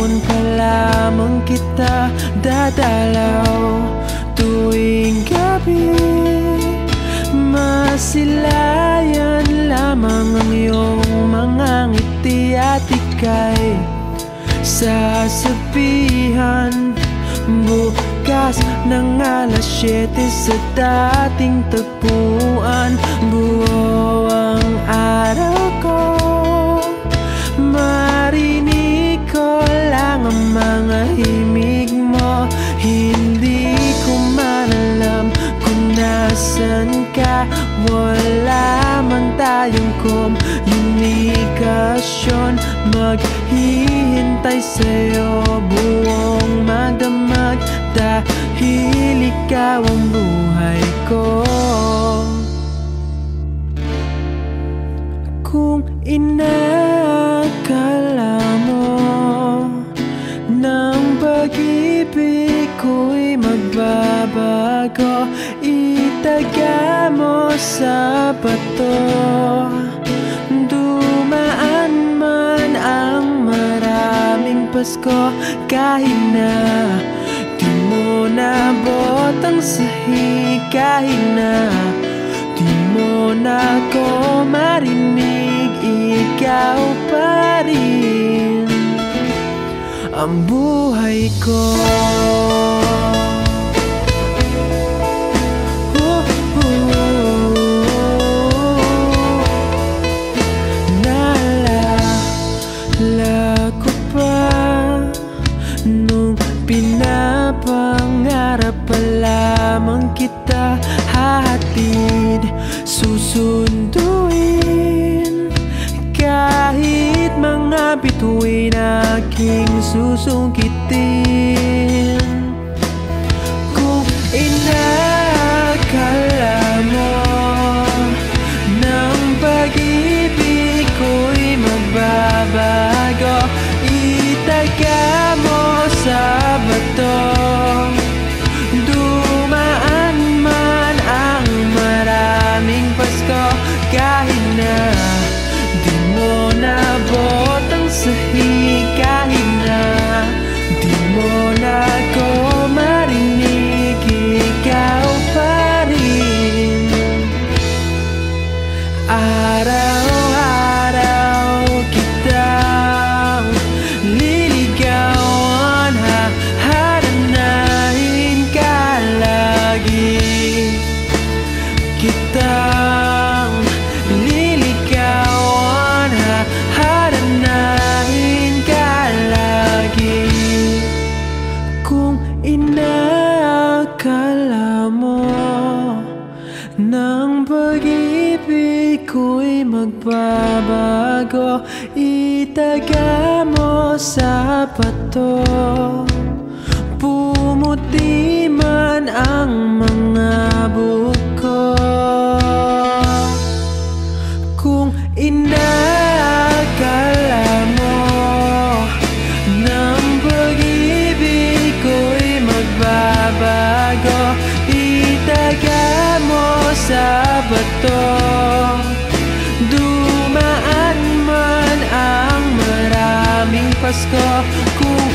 Kahapon pa lamang kita dadalaw. Tuwing gabi, masilayan lamang ang iyong mga ngiti at ika'y sasabihan bukas ng alas 7 sa dating tagpuan. Buo ang araw ko, marinig ko lang ang mga himig mo. Hindi ko man alam kung nasan ka. Wala man tayong komunikasyon, maghihintay sa'yo buong magdamag, dahil ikaw ang buhay ko. Kung inakala mo ng pag-ibig ko'y magbabago, itaga mo sa bato. Dumaan man ang maraming Pasko, kahit na di mo nabot ang sahig, kahit na di mo na ko marinig, ikaw pa rin ang buhay ko. Naalala ko pa nung pinapangarap pa lamang kita, hahatid, susunduin, kahit mga bituin aking susungkitin. Kung inakala mo ng pag-ibig ko'y magbabago, itaga mo sa bato. Dumaan man ang maraming Pasko, kahit na di mo nabot ang sahig, kahit na di mo na ko marinig, ikaw pa rin. Araw-araw kitang liligawan, hahanapin ka lagi. Kitang liligawan, hahanapin ka lagi. Kung inakala mo ng pag-ibig ko'y magbabago, itaga mo sa bato. Pumuti man ang mga buko, kung inakala mo ng pag-ibig ko'y magbabago, itaga mo sa bato. Dumaan man ang maraming Pasko, kung